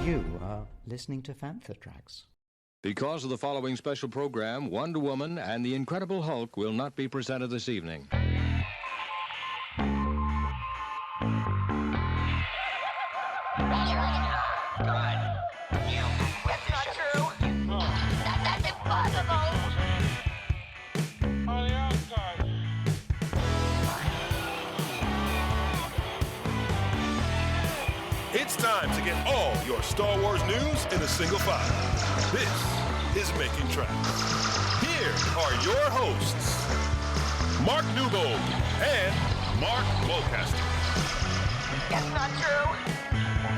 You are listening to Fantha Tracks. Because of the following special program, Wonder Woman and the Incredible Hulk will not be presented this evening. It's time to get all your Star Wars news in a single file. This is Making Tracks. Here are your hosts, Mark Newbold and Mark Mulcaster. That's not true.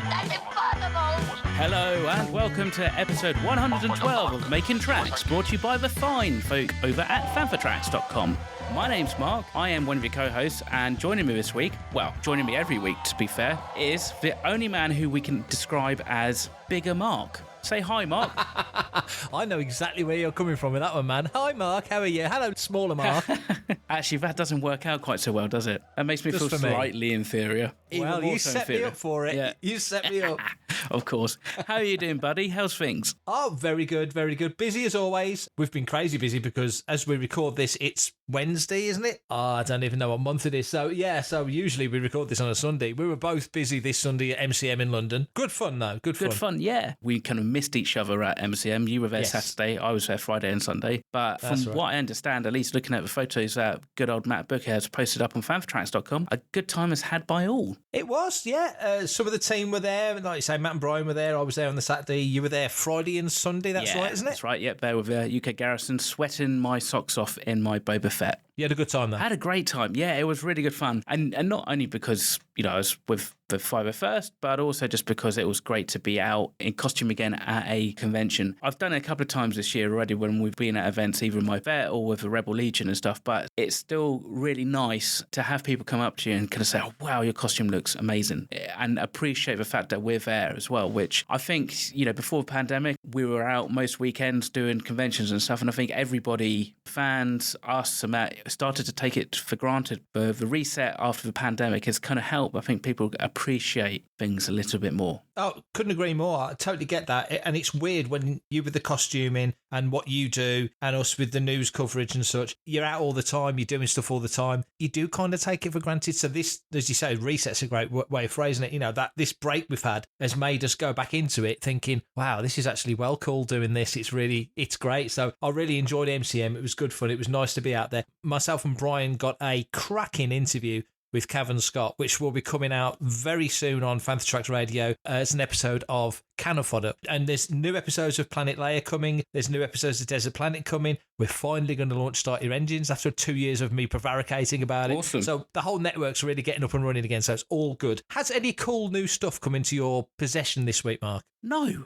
That's impossible. Hello and welcome to episode 112 of Making Tracks, brought to you by the fine folk over at fanfatracks.com. My name's Mark, I am one of your co-hosts, and joining me this week, well, joining me every week to be fair, is the only man who we can describe as Bigger Mark. Say hi, Mark. I know exactly where you're coming from with that one, man. Hi, Mark. How are you? Hello, smaller Mark. Actually, that doesn't work out quite so well, does it? That makes me Just feel for me. slightly inferior. Well, you set me up for it. Yeah. You set me up. Of course. How are you doing, buddy? How's things? Oh, very good, very good. Busy as always. We've been crazy busy because as we record this, it's Wednesday, isn't it? Oh, I don't even know what month it is. So, yeah, so usually we record this on a Sunday. We were both busy this Sunday at MCM in London. Good fun, though. Good fun, yeah. We kind of missed each other at MCM. You were there Yes. Saturday. I was there Friday and Sunday. But from That's right. what I understand, at least looking at the photos that good old Matt Booker has posted up on fanfatracks.com, a good time is had by all. It was, yeah. Some of the team were there. Like you say, Matt and Brian were there. I was there on the Saturday. You were there Friday and Sunday. That's right, isn't it? That's right. Yep, there with UK Garrison, sweating my socks off in my Boba Fett. You had a good time, though. I had a great time. Yeah, it was really good fun. And not only because, I was with the 501st, but also just because it was great to be out in costume again at a convention. I've done it a couple of times this year already when we've been at events, either in my vet or with the Rebel Legion and stuff, but it's still really nice to have people come up to you and kind of say, oh, wow, your costume looks amazing, and appreciate the fact that we're there as well, which I think, before the pandemic, we were out most weekends doing conventions and stuff, and I think everybody, fans, us, and Matt, started to take it for granted. But the reset after the pandemic has kind of helped. I think people appreciate things a little bit more. Oh, couldn't agree more. I totally get that. And it's weird when you with the costuming and what you do and us with the news coverage and such, you're out all the time, you're doing stuff all the time. You do kind of take it for granted. So this, as you say, reset's a great way of phrasing it. That this break we've had has made us go back into it thinking, wow, this is actually well cool doing this. It's great. So I really enjoyed MCM. It was good fun. It was nice to be out there. Myself and Brian got a cracking interview with Cavan Scott, which will be coming out very soon on Fantha Tracks Radio as an episode of Cannon Fodder. And there's new episodes of Planet Leia coming. There's new episodes of Desert Planet coming. We're finally going to launch Start Your Engines after 2 years of me prevaricating about it. Awesome. So the whole network's really getting up and running again, so it's all good. Has any cool new stuff come into your possession this week, Mark? No.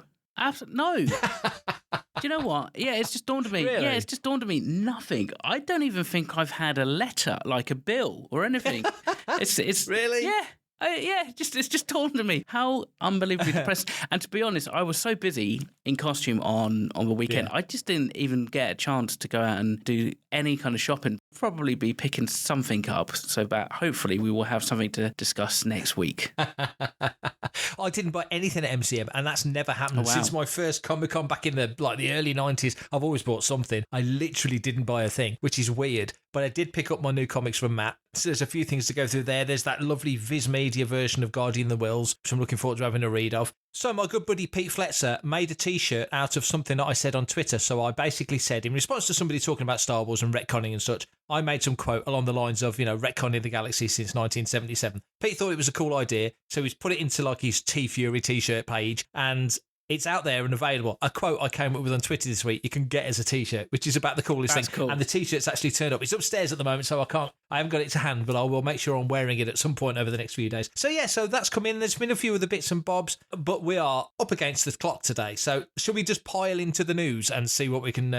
No. Do you know what? Yeah, it's just dawned on me. Really? Yeah, it's just dawned on me. Nothing. I don't even think I've had a letter, like a bill or anything. It's Really? Yeah. It's just dawned on me how unbelievably depressed. And to be honest, I was so busy in costume on the weekend, I just didn't even get a chance to go out and do any kind of shopping. Probably be picking something up so that hopefully we will have something to discuss next week. I didn't buy anything at MCM, and that's never happened since my first Comic-Con back in the early 90s. I've always bought something. I literally didn't buy a thing, which is weird, but I did pick up my new comics from Matt. So there's a few things to go through there. There's that lovely Viz Media version of Guardian of the Wills, which I'm looking forward to having a read of. So my good buddy Pete Fletcher made a T-shirt out of something that I said on Twitter. So I basically said, in response to somebody talking about Star Wars and retconning and such, I made some quote along the lines of, retconning the galaxy since 1977. Pete thought it was a cool idea, so he's put it into his T-Fury T-shirt page, and it's out there and available. A quote I came up with on Twitter this week, you can get as a T-shirt, which is about the coolest That's thing. cool. And the T-shirt's actually turned up. It's upstairs at the moment, so I haven't got it to hand, but I will make sure I'm wearing it at some point over the next few days. So yeah, so that's come in. There's been a few of the bits and bobs, but we are up against the clock today. So shall we just pile into the news and see what we can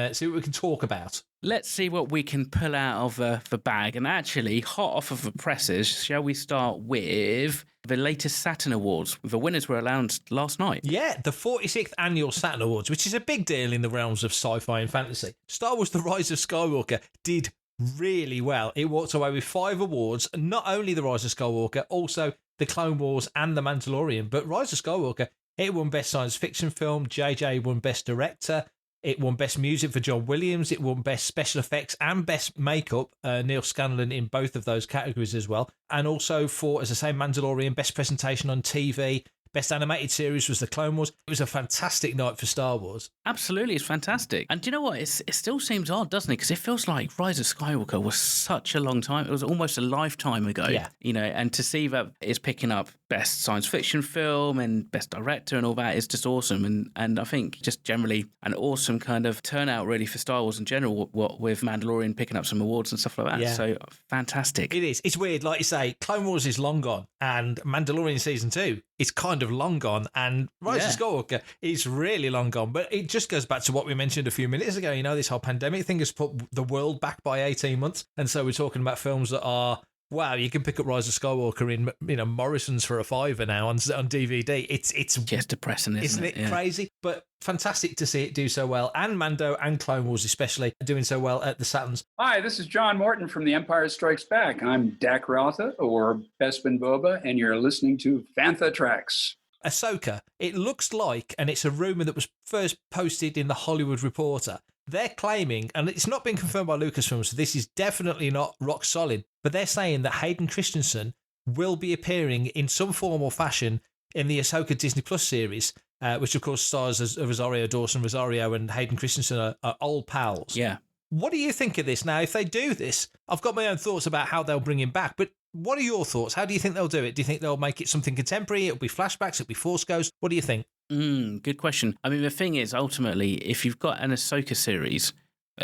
talk about? Let's see what we can pull out of the bag. And actually, hot off of the presses, shall we start with the latest Saturn Awards? The winners were announced last night. Yeah, the 46th Annual Saturn Awards, which is a big deal in the realms of sci-fi and fantasy. Star Wars The Rise of Skywalker did really well. It walked away with 5 awards, not only The Rise of Skywalker, also The Clone Wars and The Mandalorian. But Rise of Skywalker It won Best Science Fiction Film. JJ won Best Director. It won Best Music for John Williams. It won Best Special Effects and Best Makeup, Neil Scanlon in both of those categories as well. And also for, as I say, Mandalorian, Best Presentation on TV. Best Animated Series was The Clone Wars. It was a fantastic night for Star Wars. Absolutely, it's fantastic. And do you know what? It still seems odd, doesn't it? Because it feels like Rise of Skywalker was such a long time. It was almost a lifetime ago. Yeah. You know, and to see that it's picking up Best Science Fiction Film and Best Director and all that is just awesome. And I think just generally an awesome kind of turnout really for Star Wars in general, what with Mandalorian picking up some awards and stuff like that. Yeah. So fantastic. It is. It's weird. Like you say, Clone Wars is long gone and Mandalorian Season 2 is kind of long gone and Rise of Skywalker is really long gone. But it just goes back to what we mentioned a few minutes ago. You know, this whole pandemic thing has put the world back by 18 months. And so we're talking about films that are, wow, you can pick up Rise of Skywalker in, you know, Morrison's for $5 now on DVD. It's just depressing, isn't it? Yeah. Crazy? But fantastic to see it do so well. And Mando and Clone Wars especially doing so well at the Saturns. Hi, this is John Morton from The Empire Strikes Back. I'm Dak Rotha, or Bespin Boba, and you're listening to Fantha Tracks. Ahsoka, it looks like, and it's a rumour that was first posted in the Hollywood Reporter, they're claiming, and it's not been confirmed by Lucasfilm, so this is definitely not rock solid, but they're saying that Hayden Christensen will be appearing in some form or fashion in the Ahsoka Disney Plus series, which of course stars as Rosario Dawson. Rosario and Hayden Christensen are old pals. Yeah. What do you think of this? Now, if they do this, I've got my own thoughts about how they'll bring him back, but what are your thoughts? How do you think they'll do it? Do you think they'll make it something contemporary? It'll be flashbacks, it'll be Force Ghosts. What do you think? Good question. I mean, the thing is, ultimately, if you've got an Ahsoka series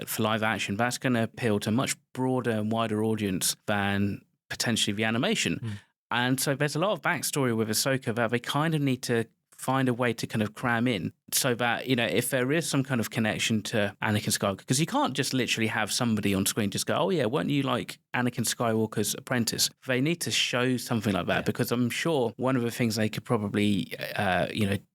for live action, that's going to appeal to a much broader and wider audience than potentially the animation. And so there's a lot of backstory with Ahsoka that they kind of need to find a way to kind of cram in so that, you know, if there is some kind of connection to Anakin Skywalker, because you can't just literally have somebody on screen just go, oh yeah, weren't you like Anakin Skywalker's apprentice? They need to show something like that, because I'm sure one of the things they could probably,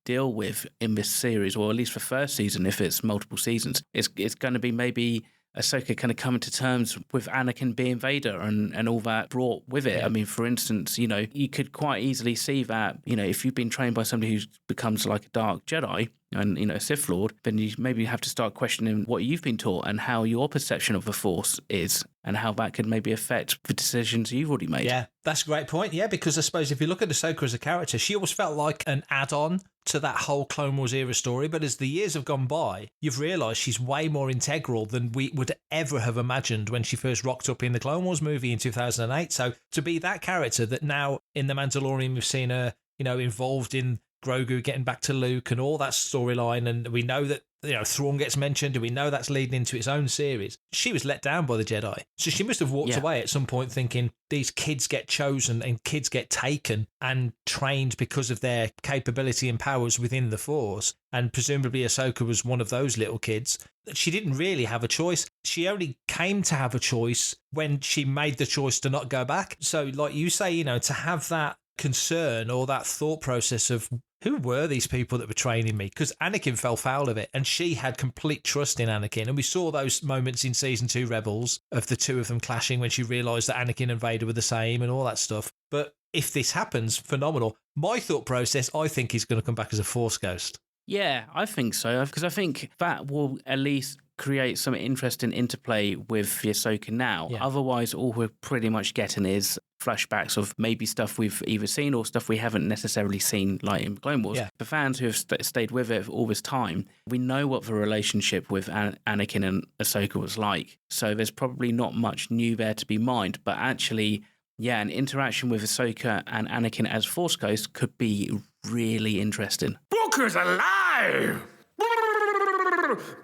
deal with in this series, or at least for first season, if it's multiple seasons, it's going to be maybe Ahsoka kind of coming to terms with Anakin being Vader and all that brought with it. I mean, for instance, you know, you could quite easily see that, you know, if you've been trained by somebody who becomes like a dark Jedi and, you know, a Sith Lord, then you maybe have to start questioning what you've been taught and how your perception of the Force is and how that could maybe affect the decisions you've already made. Yeah, that's a great point. Yeah, because I suppose if you look at Ahsoka as a character, she always felt like an add-on to that whole Clone Wars era story. But as the years have gone by, you've realised she's way more integral than we would ever have imagined when she first rocked up in the Clone Wars movie in 2008. So to be that character that now in The Mandalorian we've seen her, you know, involved in Grogu getting back to Luke and all that storyline, and we know that, you know, Thrawn gets mentioned, and we know that's leading into its own series. She was let down by the Jedi. So she must have walked away at some point thinking these kids get chosen and kids get taken and trained because of their capability and powers within the Force. And presumably Ahsoka was one of those little kids. She didn't really have a choice. She only came to have a choice when she made the choice to not go back. So like you say, you know, to have that concern or that thought process of who were these people that were training me? Because Anakin fell foul of it and she had complete trust in Anakin. And we saw those moments in season 2 Rebels of the two of them clashing when she realised that Anakin and Vader were the same and all that stuff. But if this happens, phenomenal. My thought process, I think he's going to come back as a Force ghost. Yeah, I think so, because I think that will at least create some interesting interplay with the Ahsoka now. Yeah. Otherwise, all we're pretty much getting is flashbacks of maybe stuff we've either seen or stuff we haven't necessarily seen, like in Clone Wars. Yeah. The fans who have stayed with it all this time, we know what the relationship with Anakin and Ahsoka was like. So there's probably not much new there to be mined, but actually, yeah, an interaction with Ahsoka and Anakin as Force Ghosts could be really interesting. Booker's alive!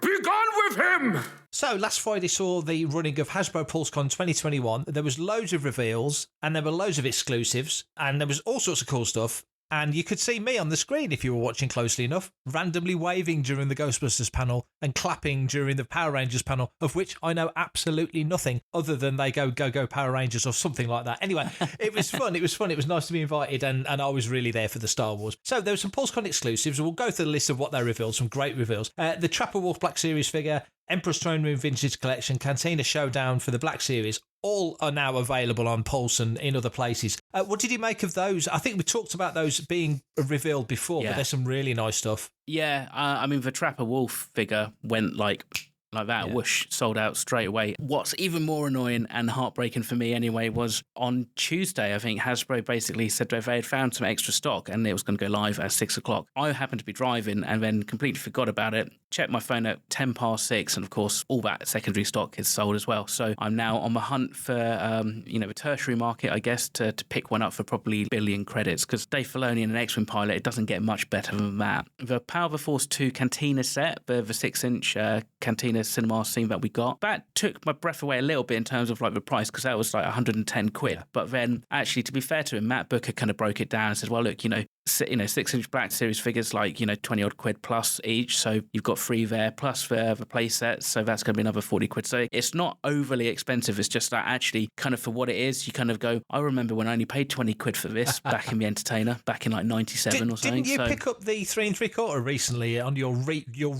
Be gone with him! So last Friday saw the running of Hasbro Pulse Con 2021. There was loads of reveals and there were loads of exclusives and there was all sorts of cool stuff. And you could see me on the screen, if you were watching closely enough, randomly waving during the Ghostbusters panel and clapping during the Power Rangers panel, of which I know absolutely nothing other than they go Power Rangers or something like that. Anyway, it was fun. It was fun. It was nice to be invited and I was really there for the Star Wars. So there were some PulseCon exclusives. We'll go through the list of what they revealed, some great reveals. The Trapper Wolf Black Series figure, Emperor's Throne Room Vintage Collection, Cantina Showdown for the Black Series, all are now available on Pulse and in other places. What did you make of those? I think we talked about those being revealed before, but there's some really nice stuff. Yeah, I mean, the Trapper Wolf figure went like that, whoosh, sold out straight away. What's even more annoying and heartbreaking for me anyway was on Tuesday, I think Hasbro basically said that they had found some extra stock and it was going to go live at 6 o'clock. I happened to be driving and then completely forgot about it. Checked my phone at 10 past 6 and of course all that secondary stock is sold as well. So I'm now on the hunt for, the tertiary market, I guess, to pick one up for probably billion credits because Dave Filoni and an X-Wing pilot, it doesn't get much better than that. The Power of the Force 2 Cantina set, the 6-inch Cantina cinema scene that we got, that took my breath away a little bit in terms of like the price because that was like 110 quid. But then actually, to be fair to him, Matt Booker kind of broke it down and said, well, look, 6-inch Black Series figures like 20 odd quid plus each, so you've got 3 there plus the play sets, so that's going to be another 40 quid. So it's not overly expensive. It's just that actually kind of for what it is, you kind of go, I remember when I only paid 20 quid for this back in the Entertainer back in like 97 or something. Didn't you pick up the 3 3/4 recently on your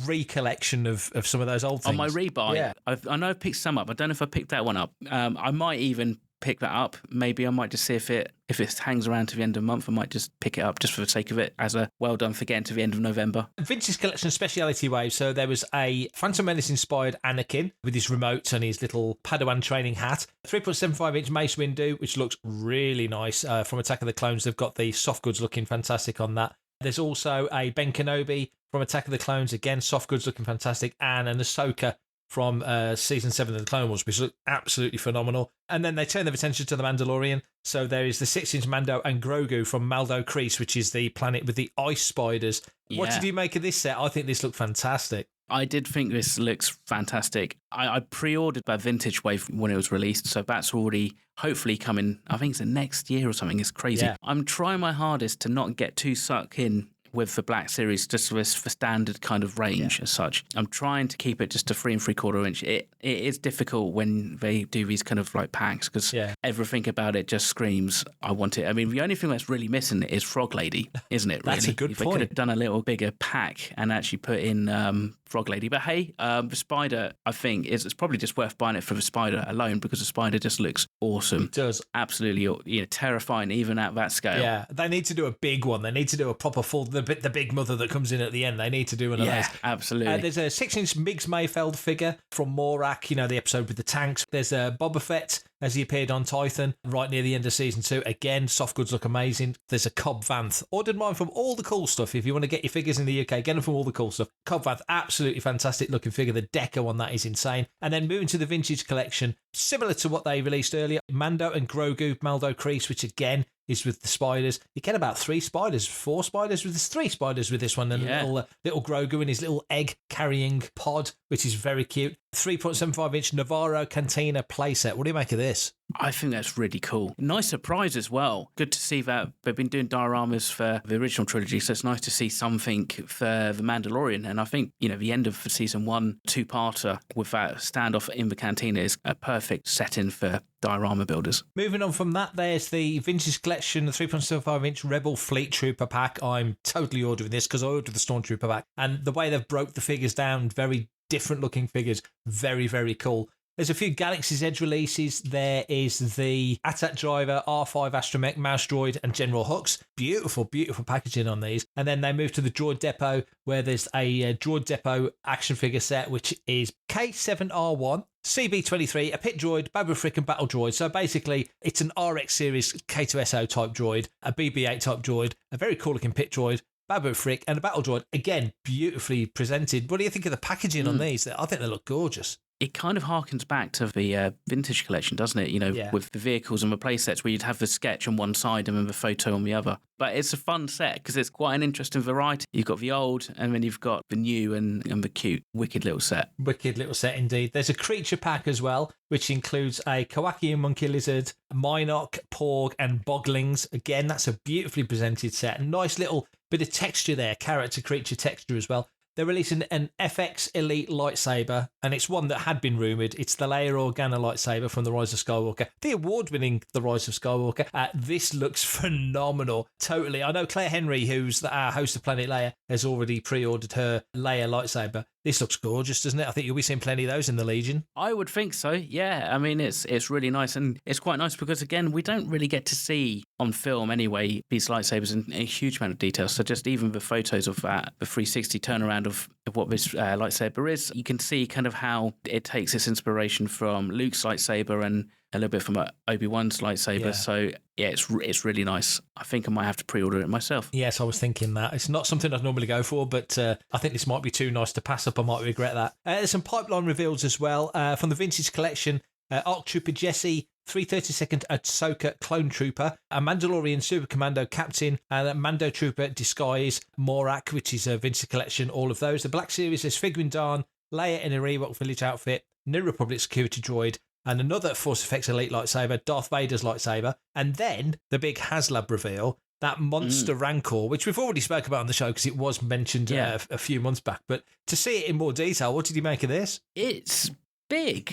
recollection of some of those old things? On my rebuy? Yeah. I know I've picked some up. I don't know if I picked that one up. I might even pick that up. Maybe I might just see if it hangs around to the end of the month. I might just pick it up just for the sake of it as a well done for getting to the end of November. Vintage Collection Speciality Wave. So there was a Phantom Menace inspired Anakin with his remote and his little Padawan training hat. 3.75-inch Mace Windu, which looks really nice. From Attack of the Clones, they've got the soft goods looking fantastic on that. There's also a Ben Kenobi from Attack of the Clones, again, soft goods looking fantastic, and an Ahsoka from Season 7 of the Clone Wars, which look absolutely phenomenal. And then they turn their attention to the Mandalorian. So there is the 6-inch Mando and Grogu from Maldo Kreis, which is the planet with the ice spiders. Yeah. What did you make of this set? I think this looked fantastic. I did think this looks fantastic. I pre-ordered that Vintage Wave when it was released, so that's already hopefully coming, I think it's the next year or something. It's crazy. Yeah. I'm trying my hardest to not get too sucked in with the Black Series, just for standard kind of range as such. I'm trying to keep it just to 3 3/4 inch. It is difficult when they do these kind of like packs because everything about it just screams, I want it. I mean, the only thing that's really missing is Frog Lady, isn't it? Really? That's a good if point. They could have done a little bigger pack and actually put in Frog Lady. But hey, the Spider, I think, it's probably just worth buying it for the Spider alone because the Spider just looks awesome. It does. Absolutely terrifying even at that scale. Yeah, they need to do a big one. They need to do a proper full, the big mother that comes in at the end. They need to do one of those. Absolutely. There's a 6-inch Miggs Mayfeld figure from Morak, the episode with the tanks. There's a Boba Fett as he appeared on Titan right near the end of Season 2. Again, soft goods look amazing. There's a Cobb Vanth. Ordered mine from All the Cool Stuff. If you want to get your figures in the UK, get them from All the Cool Stuff. Cobb Vanth, absolutely fantastic looking figure. The deco on that is insane. And then moving to the Vintage Collection, similar to what they released earlier, Mando and Grogu, Maldo Kreis, which again is with the spiders. You get about 3 spiders, 4 spiders, there's 3 spiders with this one, and little Grogu in his little egg carrying pod, which is very cute. 3.75-inch Navarro Cantina playset. What do you make of this? I think that's really cool. Nice surprise as well. Good to see that they've been doing dioramas for the original trilogy, so it's nice to see something for The Mandalorian. And I think, the end of Season 1 2-parter with that standoff in the cantina is a perfect setting for diorama builders. Moving on from that, there's the Vintage Collection, the 3.75-inch Rebel Fleet Trooper pack. I'm totally ordering this because I ordered the Stormtrooper pack. And the way they've broke the figures down, very different looking figures, very, very cool. There's a few Galaxy's Edge releases. There is the AT-AT Driver, R5 Astromech, Mouse Droid, and General Hux. Beautiful, beautiful packaging on these. And then they move to the Droid Depot, where there's a Droid Depot action figure set, which is K7R1, CB23, a Pit Droid, Babu Frick, and Battle Droid. So basically, it's an RX series K2SO type droid, a BB-8 type droid, a very cool looking Pit Droid, Babu Frick, and a Battle Droid. Again, beautifully presented. What do you think of the packaging on these? I think they look gorgeous. It kind of harkens back to the Vintage Collection, doesn't it? With the vehicles and the play sets where you'd have the sketch on one side and then the photo on the other. But it's a fun set because it's quite an interesting variety. You've got the old and then you've got the new and the cute. Wicked little set. Wicked little set indeed. There's a creature pack as well, which includes a Kowakian monkey lizard, Minoc, Porg, and Boglings. Again, that's a beautifully presented set. A nice little bit of texture there, character creature texture as well. They're releasing an FX Elite lightsaber, and it's one that had been rumoured. It's the Leia Organa lightsaber from The Rise of Skywalker, the award-winning The Rise of Skywalker. This looks phenomenal, totally. I know Claire Henry, who's our host of Planet Leia, has already pre-ordered her Leia lightsaber. This looks gorgeous, doesn't it? I think you'll be seeing plenty of those in the Legion. I would think so, yeah. I mean, it's really nice, and it's quite nice because, again, we don't really get to see on film anyway these lightsabers in a huge amount of detail. So just even the photos of that, the 360 turnaround of what this lightsaber is, you can see kind of how it takes its inspiration from Luke's lightsaber and a little bit from Obi-Wan's lightsaber. Yeah. So yeah, it's really nice. I think I might have to pre-order it myself. Yes, I was thinking that. It's not something I'd normally go for, but I think this might be too nice to pass up. I might regret that. There's some pipeline reveals as well from the Vintage Collection. ARC Trooper Jesse, 332nd Ahsoka Clone Trooper, a Mandalorian Super Commando Captain, and a Mando Trooper Disguise, Morak, which is a Vintage Collection, all of those. The Black Series is Figwin Darn, Leia in a Ewok Village outfit, New Republic Security Droid, and another Force Effects Elite lightsaber, Darth Vader's lightsaber. And then the big HasLab reveal, that monster Rancor, which we've already spoke about on the show because it was mentioned a few months back. But to see it in more detail, what did you make of this? It's big.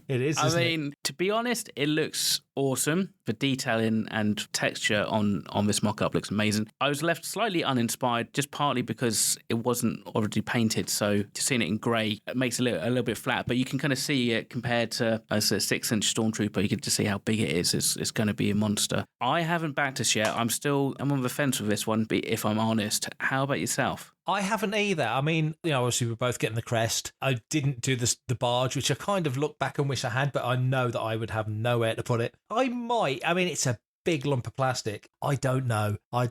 It is, I mean, to be honest, it looks awesome. The detailing and texture on this mock-up looks amazing. I was left slightly uninspired, just partly because it wasn't already painted. So seeing it in grey, it makes it a little bit flat. But you can kind of see it compared to as a 6-inch Stormtrooper. You can just see how big it is. It's going to be a monster. I haven't backed this yet. I'm on the fence with this one, if I'm honest. How about yourself? I haven't either. I mean, obviously we're both getting the crest. I didn't do the barge, which I kind of look back and wish I had, but I know that I would have nowhere to put it. I might. I mean, it's a big lump of plastic. I don't know. I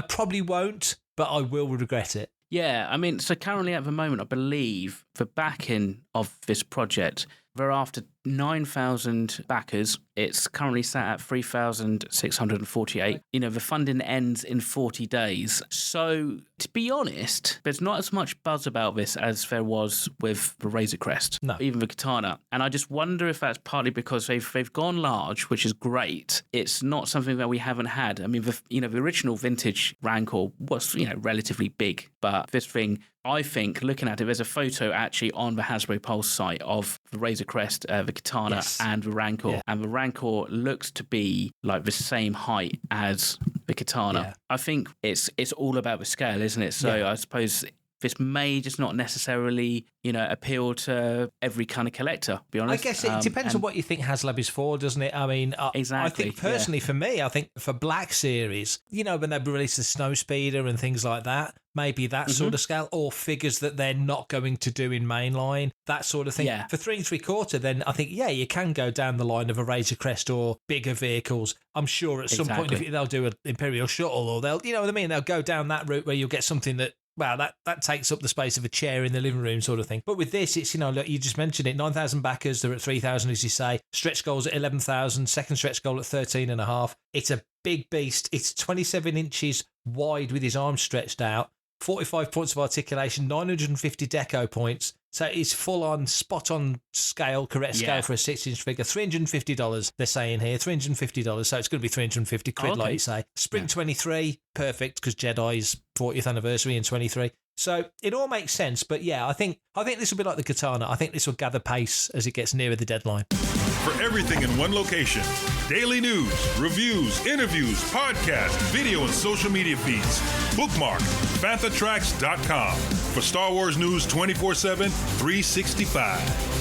probably won't, but I will regret it. Yeah, I mean, so currently at the moment, I believe the backing of this project, they're after 9,000 backers. It's currently sat at 3,648. The funding ends in 40 days. So, to be honest, there's not as much buzz about this as there was with the Razor Crest, even the Katana. And I just wonder if that's partly because they've gone large, which is great. It's not something that we haven't had. I mean, the original vintage Rancor was, relatively big, but this thing, I think, looking at it, there's a photo actually on the Hasbro Pulse site of the Razor Crest, the Katana, and the Rancor. Yeah. And the Rancor looks to be like the same height as the Katana. Yeah. I think it's all about the scale, isn't it? So I suppose this may just not necessarily, appeal to every kind of collector, to be honest. I guess it depends on what you think HasLab is for, doesn't it? I mean, exactly. I think personally for me, I think for Black Series, when they release the Snowspeeder and things like that, maybe that sort of scale, or figures that they're not going to do in mainline, that sort of thing. Yeah. For 3 3/4, then I think, you can go down the line of a Razor Crest or bigger vehicles. I'm sure at some point they'll do an Imperial Shuttle, or they'll, they'll go down that route where you'll get something that, that takes up the space of a chair in the living room sort of thing. But with this, it's, look, you just mentioned it, 9,000 backers, they're at 3,000, as you say. Stretch goals at 11,000, second stretch goal at 13.5. It's a big beast. It's 27 inches wide with his arms stretched out, 45 points of articulation, 950 deco points. So it's full on, spot on scale, correct scale for a 6-inch figure. $350, they're saying here, $350. So it's going to be 350 quid, like you say. Spring 23, perfect, because Jedi's 40th anniversary in 23. So it all makes sense. But I think this will be like the Katana. I think this will gather pace as it gets nearer the deadline. For everything in one location, daily news, reviews, interviews, podcasts, video, and social media feeds, bookmark FanthaTracks.com for Star Wars news 24/7, 365.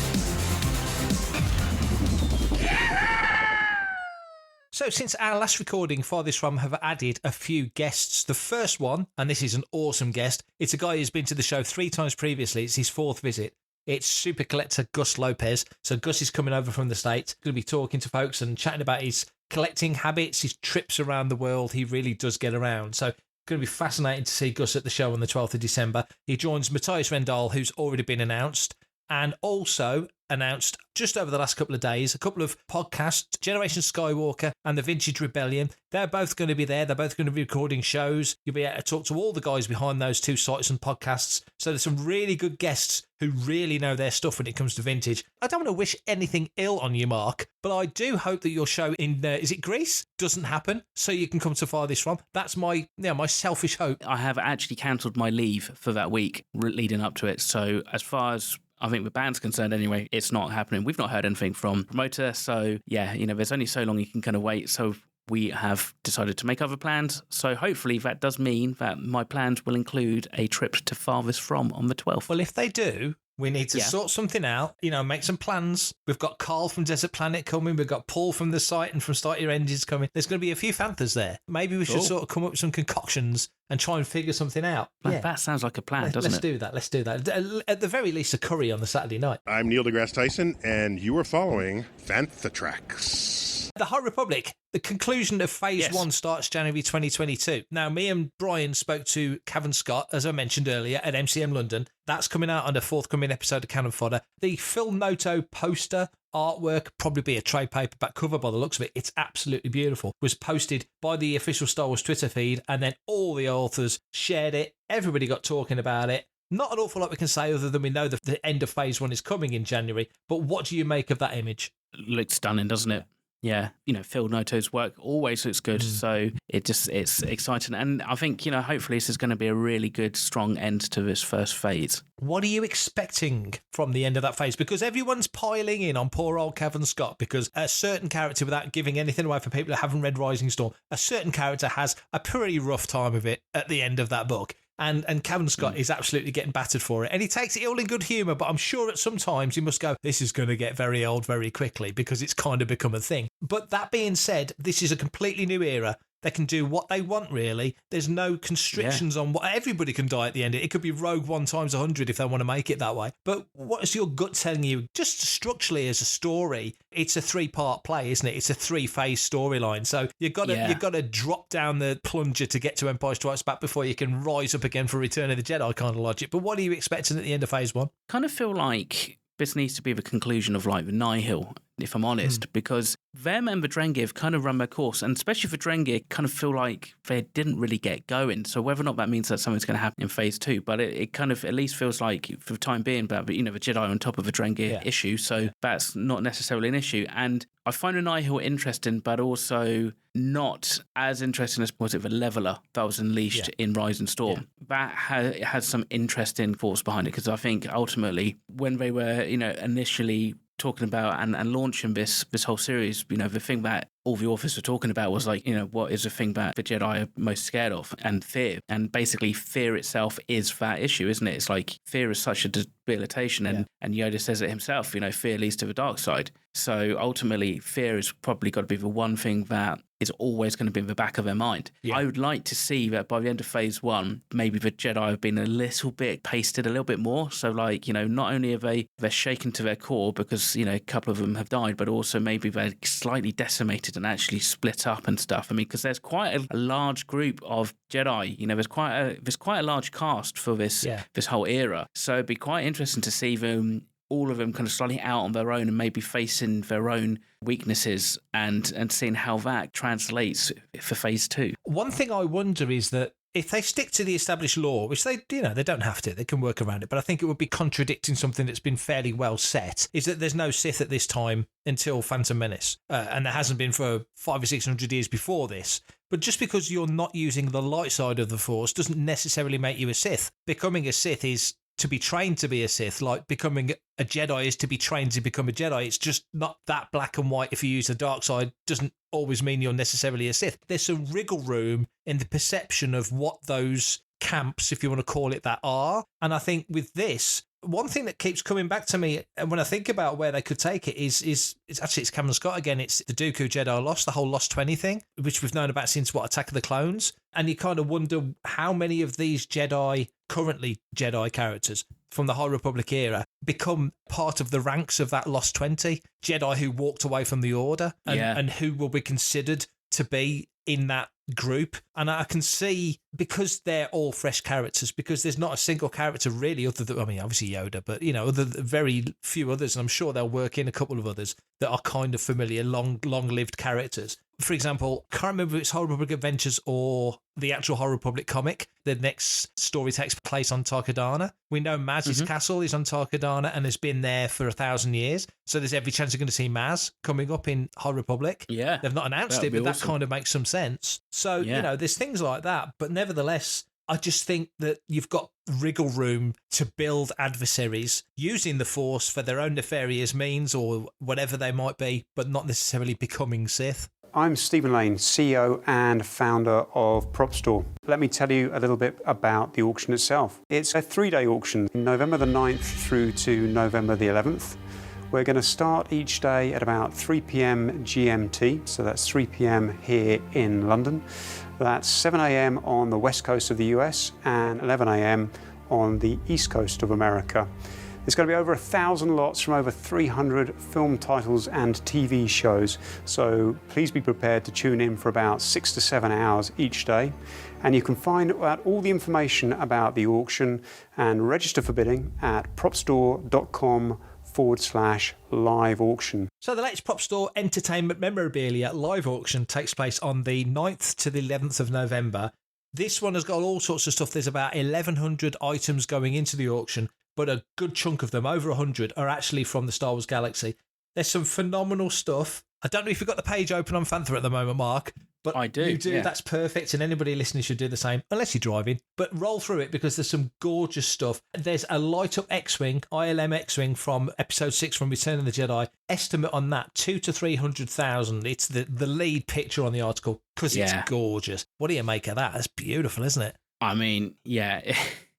So since our last recording, Farthest From have added a few guests. The first one, and this is an awesome guest, it's a guy who's been to the show 3 times previously. It's his 4th visit. It's super collector Gus Lopez. So Gus is coming over from the States, going to be talking to folks and chatting about his collecting habits, his trips around the world. He really does get around. So going to be fascinating to see Gus at the show on the 12th of December. He joins Matthias Rendal, who's already been announced, and also announced just over the last couple of days a couple of podcasts, Generation Skywalker and the Vintage Rebellion. They're both going to be there. They're both going to be recording shows. You'll be able to talk to all the guys behind those 2 sites and podcasts. So there's some really good guests who really know their stuff when it comes to vintage. I don't want to wish anything ill on you, Mark, but I do hope that your show in, is it Greece, doesn't happen, so you can come to Farthest From. That's my selfish hope. I have actually cancelled my leave for that week leading up to it. So as far as I think the band's concerned anyway, it's not happening. We've not heard anything from promoter. So, there's only so long you can kind of wait. So we have decided to make other plans. So hopefully that does mean that my plans will include a trip to Farthest From on the 12th. Well, if they do, we need to sort something out, make some plans. We've got Carl from Desert Planet coming. We've got Paul from The Site and from Start Your Engines coming. There's going to be a few Fanthers there. Maybe we should sort of come up with some concoctions and try and figure something out. That sounds like a plan, doesn't it? Let's do that. At the very least, a curry on the Saturday night. I'm Neil deGrasse Tyson, and you are following Fantha Tracks. The High Republic, the conclusion of Phase 1 starts January 2022. Now, me and Brian spoke to Cavan Scott, as I mentioned earlier, at MCM London. That's coming out on a forthcoming episode of Cannon Fodder. The Phil Noto poster artwork, probably be a trade paperback cover by the looks of it. It's absolutely beautiful. Was posted by the official Star Wars Twitter feed, and then all the authors shared it. Everybody got talking about it. Not an awful lot we can say other than we know that the end of Phase 1 is coming in January. But what do you make of that image? Looks stunning, doesn't it? Yeah, Phil Noto's work always looks good, so it's exciting. And I think, hopefully this is going to be a really good, strong end to this first phase. What are you expecting from the end of that phase? Because everyone's piling in on poor old Cavan Scott, because a certain character, without giving anything away for people who haven't read Rising Storm, a certain character has a pretty rough time of it at the end of that book. And Cavan Scott is absolutely getting battered for it. And he takes it all in good humour, but I'm sure at some times he must go, this is going to get very old very quickly, because it's kind of become a thing. But that being said, this is a completely new era. They can do what they want, really. There's no constrictions on what everybody can die at the end. It could be Rogue One times 100 if they want to make it that way. But what is your gut telling you? Just structurally as a story, it's a 3-part play, isn't it? It's a 3-phase storyline. So you've got to drop down the plunger to get to Empire Strikes Back before you can rise up again for Return of the Jedi kind of logic. But what are you expecting at the end of Phase 1? Kind of feel like this needs to be the conclusion of like the Nihil, if I'm honest, because them and the Drengir kind of run their course, and especially for Drengir, kind of feel like they didn't really get going. So whether or not that means that something's going to happen in Phase 2, but it kind of at least feels like for the time being, that the Jedi on top of the Drengir issue, so that's not necessarily an issue. And I find the Nihil interesting, but also not as interesting as was it the Leveler that was unleashed in Rise and Storm. That has some interesting thoughts behind it, because I think ultimately when they were initially talking about and launching this whole series, the thing that all the authors were talking about was like, what is the thing that the Jedi are most scared of? And fear. And basically fear itself is that issue, isn't it? It's like fear is such a debilitation, and Yoda says it himself, fear leads to the dark side. So ultimately fear has probably got to be the one thing that is always going to be in the back of their mind. I would like to see that by the end of Phase 1, maybe the Jedi have been a little bit pasted a little bit more. So like, not only are they're shaken to their core because, a couple of them have died, but also maybe they're slightly decimated and actually split up and stuff. I mean, because there's quite a large group of Jedi, there's quite a large cast for this whole era. So it'd be quite interesting to see them, all of them kind of slightly out on their own and maybe facing their own weaknesses and seeing how that translates for Phase 2. One thing I wonder is that if they stick to the established law, which they don't have to, they can work around it, but I think it would be contradicting something that's been fairly well set, is that there's no Sith at this time until Phantom Menace, and there hasn't been for 500 or 600 years before this. But just because you're not using the light side of the Force doesn't necessarily make you a Sith. Becoming a Sith is to be trained to be a Sith, like becoming a Jedi is to be trained to become a Jedi. It's just not that black and white. If you use the dark side, doesn't always mean you're necessarily a Sith. There's some wriggle room in the perception of what those camps, if you want to call it that, are. And I think with this, one thing that keeps coming back to me, and when I think about where they could take it, is actually it's Cameron Scott again. It's the Dooku Jedi Lost, the whole Lost 20 thing, which we've known about since Attack of the Clones. And you kind of wonder how many of these currently Jedi characters from the High Republic era become part of the ranks of that Lost 20 Jedi who walked away from the Order, and who will be considered to be in that group. And I can see, because they're all fresh characters, because there's not a single character really other than, obviously Yoda, but very few others, and I'm sure they'll work in a couple of others that are kind of familiar, long-lived characters. For example, I can't remember if it's High Republic Adventures or the actual High Republic comic. The next story takes place on Takodana. We know Maz's castle is on Takodana and has been there for 1,000 years. So there's every chance you're going to see Maz coming up in High Republic. Yeah. They've not announced it, but that kind of makes some sense. So, there's things like that. But nevertheless, I just think that you've got wriggle room to build adversaries using the Force for their own nefarious means or whatever they might be, but not necessarily becoming Sith. I'm Stephen Lane, CEO and founder of Prop Store. Let me tell you a little bit about the auction itself. It's a 3-day auction, November the 9th through to November the 11th. We're going to start each day at about 3 p.m. GMT, so that's 3 p.m. here in London. That's 7 a.m. on the west coast of the US and 11 a.m. on the east coast of America. There's going to be over 1,000 lots from over 300 film titles and TV shows, so please be prepared to tune in for about 6 to 7 hours each day. And you can find out all the information about the auction and register for bidding at propstore.com/live auction. So the latest Prop Store Entertainment Memorabilia live auction takes place on the 9th to the 11th of November. This one has got all sorts of stuff. There's about 1,100 items going into the auction, but a good chunk of them, over 100, are actually from the Star Wars galaxy. There's some phenomenal stuff. I don't know if you've got the page open on Fantha at the moment, Mark, but I do. You do. Yeah. That's perfect, and anybody listening should do the same, unless you're driving. But roll through it because there's some gorgeous stuff. There's a light-up X-Wing, ILM X-Wing from Episode 6 from Return of the Jedi. Estimate on that, 200,000 to 300,000. It's the lead picture on the article because it's gorgeous. What do you make of that? That's beautiful, isn't it? I mean, yeah.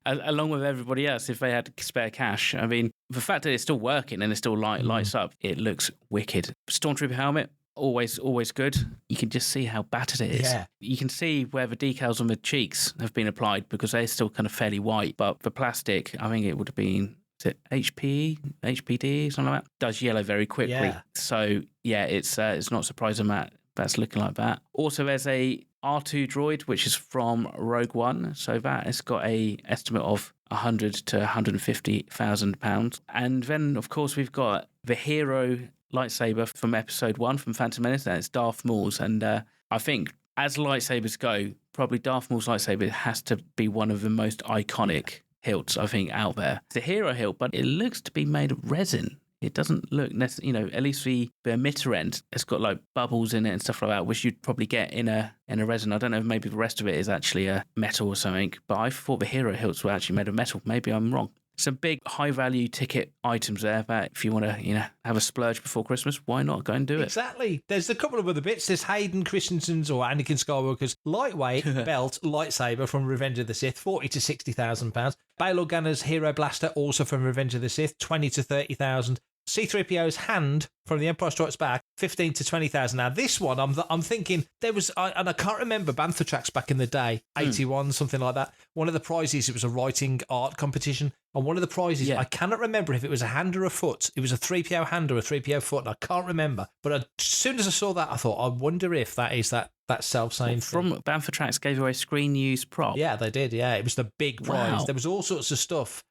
Along with everybody else, if they had spare cash. I mean, the fact that it's still working and it still lights up, it looks wicked. Stormtrooper helmet, always good. You can just see how battered it is. Yeah. You can see where the decals on the cheeks have been applied because they're still kind of fairly white. But the plastic, I think it would have been, is it HPD, something like that? Does yellow very quickly. Yeah. So, yeah, it's not surprising that's looking like that. Also, there's a R2 droid, which is from Rogue One. So that has got a estimate of £100,000 to £150,000. And then, of course, we've got the hero lightsaber from Episode 1 from Phantom Menace. That's Darth Maul's. And I think as lightsabers go, probably Darth Maul's lightsaber has to be one of the most iconic hilts, I think, out there. It's a hero hilt, but it looks to be made of resin. It doesn't look necessarily, at least the emitter end, it's got like bubbles in it and stuff like that, which you'd probably get in a resin. I don't know if maybe the rest of it is actually a metal or something, but I thought the hero hilts were actually made of metal. Maybe I'm wrong. Some big high-value ticket items there, but if you want to, have a splurge before Christmas, why not go and do it? Exactly. There's a couple of other bits. There's Hayden Christensen's or Anakin Skywalker's lightweight belt lightsaber from Revenge of the Sith, £40,000 to £60,000. Bail Organa's hero blaster, also from Revenge of the Sith, $20,000 to $30,000. C-3PO's hand from The Empire Strikes Back, $15,000 to $20,000. Now, this one, I'm thinking, there was, and I can't remember Bantha Tracks back in the day, 81, something like that. One of the prizes, it was a writing art competition, and one of the prizes, I cannot remember if it was a hand or a foot. It was a 3PO hand or a 3PO foot, and I can't remember. But as soon as I saw that, I thought, I wonder if that is that self-same thing. From Bantha Tracks gave away a screen-used prop. Yeah, they did, yeah. It was the big prize. Wow. There was all sorts of stuff.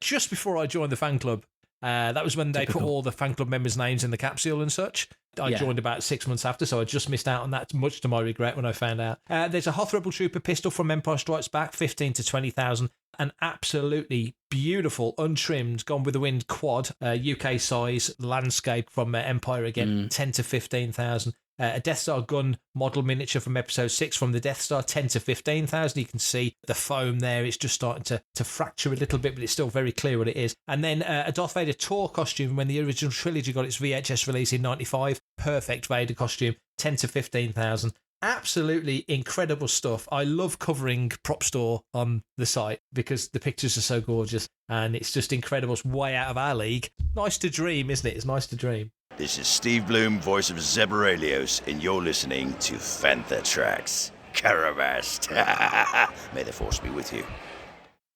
Just before I joined the fan club, that was when they put all the fan club members' names in the capsule and such. I joined about 6 months after, so I just missed out on that, much to my regret when I found out. There's a Hoth Rebel Trooper pistol from Empire Strikes Back, $15,000 to $20,000. An absolutely beautiful, untrimmed, Gone with the Wind quad, UK size landscape from Empire again, $10,000 to $15,000. A Death Star gun model miniature from Episode 6 from the Death Star, $10,000 to $15,000. You can see the foam there. It's just starting to fracture a little bit, but it's still very clear what it is. And then a Darth Vader tour costume when the original trilogy got its VHS release in 95. Perfect Vader costume, $10,000 to $15,000. Absolutely incredible stuff. I love covering Prop Store on the site because the pictures are so gorgeous and it's just incredible. It's way out of our league. Nice to dream, isn't it? It's nice to dream. This is Steve Bloom, voice of Zeb Aurelius, and you're listening to Fantha Tracks. Caravast. May the force be with you.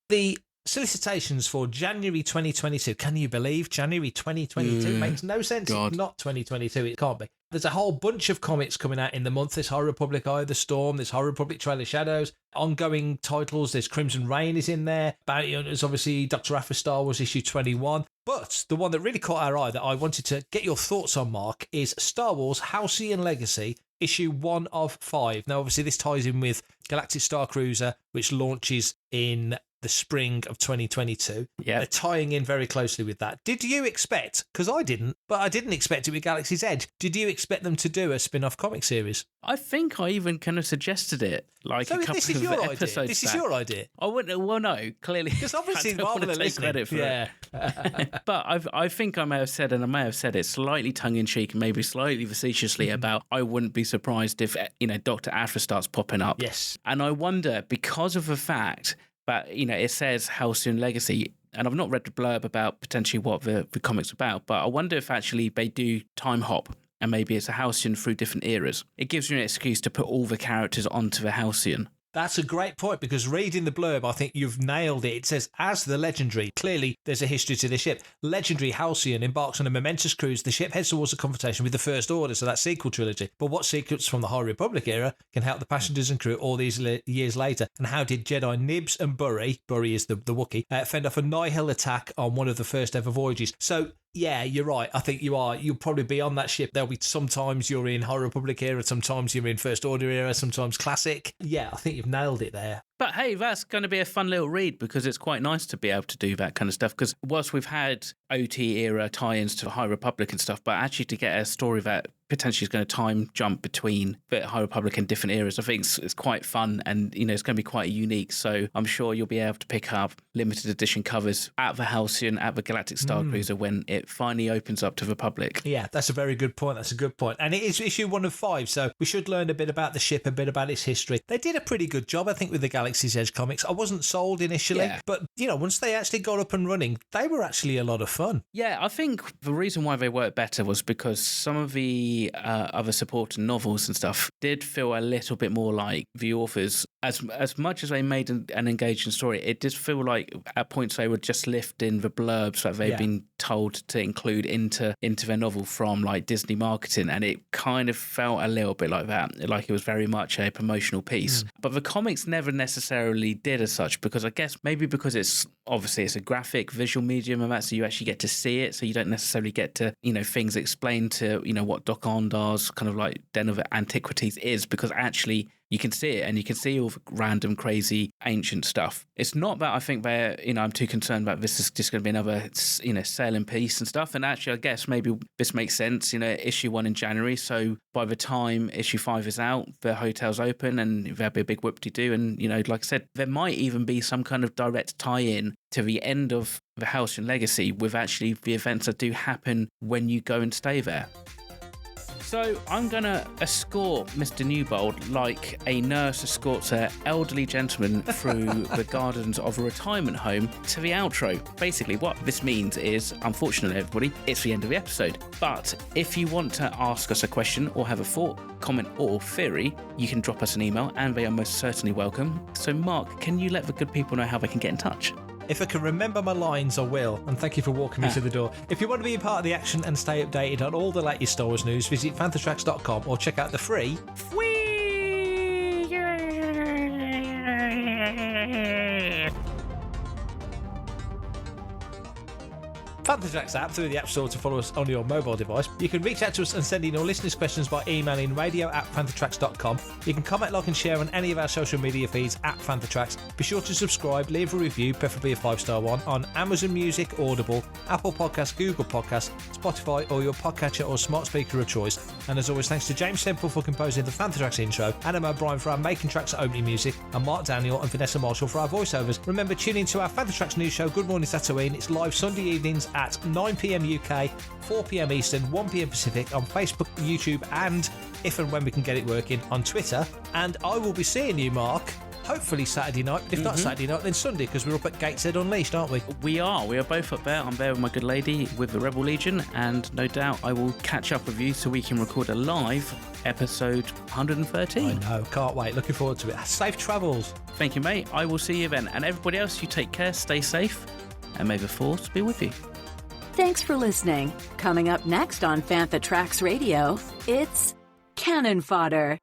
The solicitations for January 2022. Can you believe January 2022? Makes no sense. God. It's not 2022. It can't be. There's a whole bunch of comics coming out in the month. There's High Republic Eye of the Storm. There's High Republic Trail of Shadows. Ongoing titles. There's Crimson Reign is in there. Bounty Hunters, obviously, Dr. Aphra Star Wars issue 21. But the one that really caught our eye that I wanted to get your thoughts on, Mark, is Star Wars Halcyon Legacy, issue 1 of 5. Now, obviously, this ties in with Galactic Star Cruiser, which launches in the spring of 2022. Yeah. They're tying in very closely with that. Did you expect, because I didn't, but I didn't expect it with Galaxy's Edge, did you expect them to do a spin-off comic series? I think I even kind of suggested it like So a couple this is of your episodes idea. This is back. your idea. I wouldn't. Well, no, clearly Because obviously I don't want Marvel to are take credit for listening. it. But I think I may have said, and I may have said it slightly tongue-in-cheek, maybe slightly facetiously, about I wouldn't be surprised if Dr. Aphra starts popping up. Yes. And I wonder, because of the fact that it says Halcyon Legacy. And I've not read the blurb about potentially what the comic's about, but I wonder if actually they do time hop and maybe it's a Halcyon through different eras. It gives you an excuse to put all the characters onto the Halcyon. That's a great point, because reading the blurb, I think you've nailed it. It says, as the legendary, clearly there's a history to the ship. Legendary Halcyon embarks on a momentous cruise. The ship heads towards a confrontation with the First Order, so that sequel trilogy. But what secrets from the High Republic era can help the passengers and crew all these years later? And how did Jedi Nibs and Burry is the Wookiee, fend off a Nihil attack on one of the first ever voyages? So, yeah, you're right. I think you are. You'll probably be on that ship. There'll be sometimes you're in High Republic era, sometimes you're in First Order era, sometimes classic. Yeah, I think you've nailed it there. But hey, that's going to be a fun little read, because it's quite nice to be able to do that kind of stuff. Because whilst we've had OT era tie-ins to High Republic and stuff, but actually to get a story that potentially is going to time jump between the High Republic and different eras, I think it's quite fun, and it's going to be quite unique. So I'm sure you'll be able to pick up limited edition covers at the Halcyon, at the Galactic Star Cruiser when it finally opens up to the public. Yeah, that's a very good point. That's a good point. And it is issue 1 of 5, so we should learn a bit about the ship, a bit about its history. They did a pretty good job, I think, with the Galaxy's Edge comics. I wasn't sold initially, but, once they actually got up and running, they were actually a lot of fun. Yeah, I think the reason why they worked better was because some of the other supporting novels and stuff did feel a little bit more like the authors. As much as they made an engaging story, it did feel like at points they would just lift in the blurbs that they've been told to include into their novel from like Disney marketing, and it kind of felt a little bit like that, like it was very much a promotional piece. But the comics never necessarily did as such, because I guess maybe because it's a graphic visual medium and that, so you actually get to see it, so you don't necessarily get to things explained to what Doc Ondar's kind of like Den of Antiquities is, because actually you can see it and you can see all the random crazy ancient stuff. It's not that I think I'm too concerned about this is just going to be another sailing piece and stuff, and actually I guess maybe this makes sense. Issue 1 in January, so by the time issue 5 is out, the hotel's open and there'll be a big whoop-de-doo, and like I said, there might even be some kind of direct tie-in to the end of the Halcyon Legacy with actually the events that do happen when you go and stay there. So I'm going to escort Mr. Newbold like a nurse escorts an elderly gentleman through the gardens of a retirement home to the outro. Basically, what this means is, unfortunately, everybody, it's the end of the episode. But if you want to ask us a question or have a thought, comment or theory, you can drop us an email and they are most certainly welcome. So Mark, can you let the good people know how they can get in touch? If I can remember my lines, I will. And thank you for walking me to the door. If you want to be a part of the action and stay updated on all the latest Star Wars news, visit fanthatracks.com or check out the free... Fantatracks app through the App Store to follow us on your mobile device. You can reach out to us and send in your listeners' questions by emailing radio@fantatracks.com. You can comment, like and share on any of our social media feeds at Fantatracks. Be sure to subscribe, leave a review, preferably a 5-star one, on Amazon Music, Audible, Apple Podcasts, Google Podcasts, Spotify, or your podcatcher or smart speaker of choice. And as always, thanks to James Semple for composing the Fantatracks intro, Adam O'Brien for our Making Tracks opening music, and Mark Daniel and Vanessa Marshall for our voiceovers. Remember, tune in to our Fantatracks news show, Good Morning Tatooine. It's live Sunday evenings at 9 p.m. UK, 4 p.m. Eastern, 1 p.m. Pacific on Facebook, YouTube, and, if and when we can get it working, on Twitter. And I will be seeing you, Mark, hopefully Saturday night. If not Saturday night, then Sunday, because we're up at Gateshead Unleashed, aren't we? We are both up there. I'm there with my good lady with the Rebel Legion, and no doubt I will catch up with you so we can record a live episode 113. I know, can't wait. Looking forward to it. Safe travels. Thank you, mate. I will see you then. And everybody else, you take care, stay safe, and may the Force be with you. Thanks for listening. Coming up next on Fantha Tracks Radio, it's Cannon Fodder.